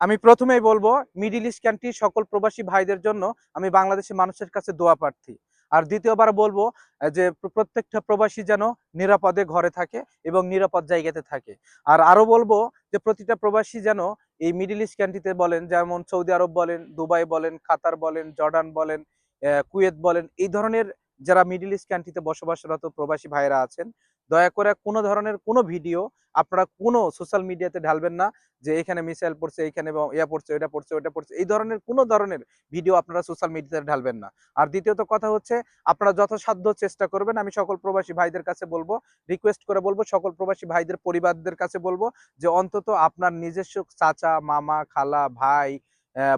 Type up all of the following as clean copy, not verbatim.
আমি প্রথমেই বলবো মিডল ইস্ট কান্ট্রি সকল প্রবাসী ভাইদের জন্য আমি বাংলাদেশের মানুষের কাছে দোয়া প্রার্থী। আর দ্বিতীয়বার বলবো যে প্রত্যেকটা প্রবাসী যেন নিরাপদে ঘরে থাকে এবং নিরাপদ জায়গাতে থাকে। আর আরো বলবো যে প্রতিটা প্রবাসী যেন এই মিডল ইস্ট কান্ট্রিতে বলেন, যেমন সৌদি আরব বলেন, দুবাই বলেন, কাতার বলেন, জর্ডান বলেন, কুয়েত বলেন, এই ধরনের যারা মিডল ইস্ট কান্ট্রিতে বসবাসরত প্রবাসী ভাইরা আছেন, দয়া করে কোনো ধরনের কোনো ভিডিও আপনারা কোনো সোশ্যাল মিডিয়াতে ঢালবেন না যে এখানে মিসাইল পড়ছে, এখানে ইয়া পড়ছে, এটা পড়ছে, ওটা পড়ছে, এই ধরনের কোনো ধরনের ভিডিও আপনারা সোশ্যাল মিডিয়াতে ঢালবেন না। আর দ্বিতীয়ত কথা হচ্ছে, আপনারা যথাসাধ্য চেষ্টা করবেন, আমি সকল প্রবাসী ভাইদের কাছে বলবো, রিকোয়েস্ট করে বলবো, সকল প্রবাসী ভাইদের পরিবারদের কাছে বলবো যে অন্তত আপনার নিজস্ব চাচা, মামা, খালা, ভাই,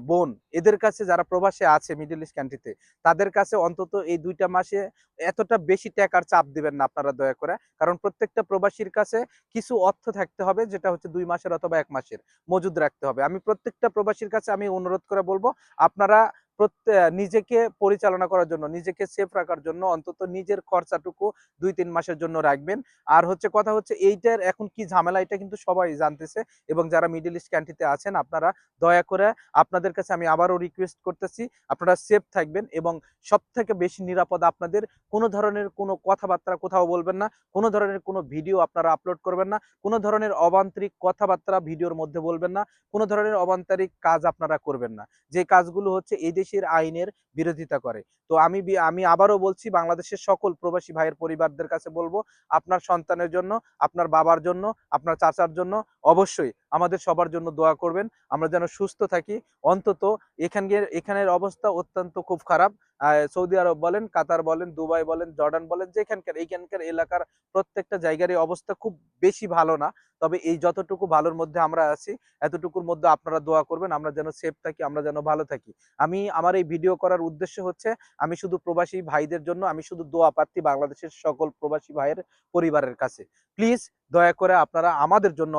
বোন, এদের কাছে যারা প্রবাসে আছে মিডল ইস্ট কান্ট্রিতে, তাদের কাছে অন্তত এই ২টা মাসে এতটা বেশি টাকার চাপ দিবেন না আপনারা দয়া করে। কারণ প্রত্যেকটা প্রবাসীর কাছে কিছু অর্থ থাকতে হবে, যেটা হচ্ছে ২ মাসের অথবা ১ মাসের মজুদ রাখতে হবে। আমি প্রত্যেকটা প্রবাসীর কাছে আমি অনুরোধ করে বলবো, আপনারা নিজেকে পরিচালনা করার জন্য, নিজেকে সেফ রাখার জন্য অন্তত নিজের খরচাটুকু ২-৩ মাসের জন্য রাখবেন। আর হচ্ছে কথা হচ্ছে এইটার এখন কি ঝামেলা, এটা কিন্তু সবাই জানতেছে, এবং যারা মিডল ইস্ট কান্ট্রিতে আছেন আপনারা দয়া করে, আপনাদের কাছে আমি আবারও রিকোয়েস্ট করতেছি, আপনারা সেফ থাকবেন এবং সবথেকে বেশি নিরাপদ আপনাদের। কোনো ধরনের কোনো কথাবার্তা কোথাও বলবেন না, কোনো ধরনের কোনো ভিডিও আপনারা আপলোড করবেন না, কোনো ধরনের অবান্তরিক কথাবার্তা ভিডিওর মধ্যে বলবেন না, কোনো ধরনের অবান্তরিক কাজ আপনারা করবেন না, যে কাজগুলো হচ্ছে এই দেশের আইনের বিরোধিতা করে। তো আমি আবারও বলছি, বাংলাদেশের সকল প্রবাসী ভাইয়ের পরিবারদের কাছে বলবো, আপনার সন্তানের জন্য, আপনার বাবার জন্য, আপনার চাচার জন্য অবশ্যই আমাদের সবার জন্য দোয়া করবেন, আমরা যেন সুস্থ থাকি। অন্তত এখানের অবস্থা অত্যন্ত খুব খারাপ। সৌদি আরব বলেন, কাতার বলেন, দুবাই বলেন, জর্ডান বলেন, এইখানকার এলাকার প্রত্যেকটা জায়গারই অবস্থা খুব বেশি ভালো না। তবে এই যতটুকু ভালোর মধ্যে আমরা আছি, এতটুকুর মধ্যে আপনারা দোয়া করবেন, আমরা যেন সেফ থাকি, আমরা যেন ভালো থাকি। আমার এই ভিডিও করার উদ্দেশ্য হচ্ছে, আমি শুধু প্রবাসী ভাইদের জন্য, আমি শুধু দোয়া প্রার্থী বাংলাদেশের সকল প্রবাসী ভাইয়ের পরিবারের কাছে। প্লিজ দয়া করে আপনারা আমাদের জন্য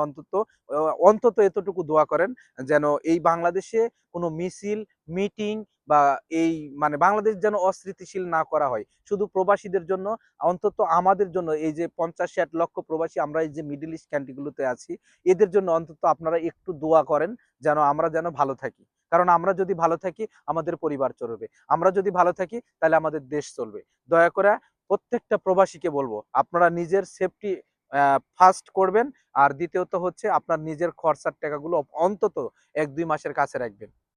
অন্তত এতটুকু দোয়া করেন, যেন এই বাংলাদেশে কোনো মিছিল, মিটিং বা এই মানে বাংলাদেশ যেন অস্থিতিশীল না করা হয়। শুধু প্রবাসীদের জন্য, অন্তত আমাদের জন্য, এই যে ৫০-৬০ লক্ষ প্রবাসী আমরা এই যে মিডল ইস্ট কান্ট্রিগুলোতে আছি, এদের জন্য অন্তত আপনারা একটু দোয়া করেন, যেন আমরা যেন ভালো থাকি। কারণ আমরা যদি ভালো থাকি, আমাদের পরিবার চলবে। আমরা যদি ভালো থাকি, তাহলে আমাদের দেশ চলবে। দয়া করে প্রত্যেকটা প্রবাসীকে বলবো, আপনারা নিজের সেফটি ফার্স্ট করবেন। আর দ্বিতীয়ত হচ্ছে আপনার নিজের খরচার টাকাগুলো অন্তত ১-২ মাসের কাছে রাখবেন।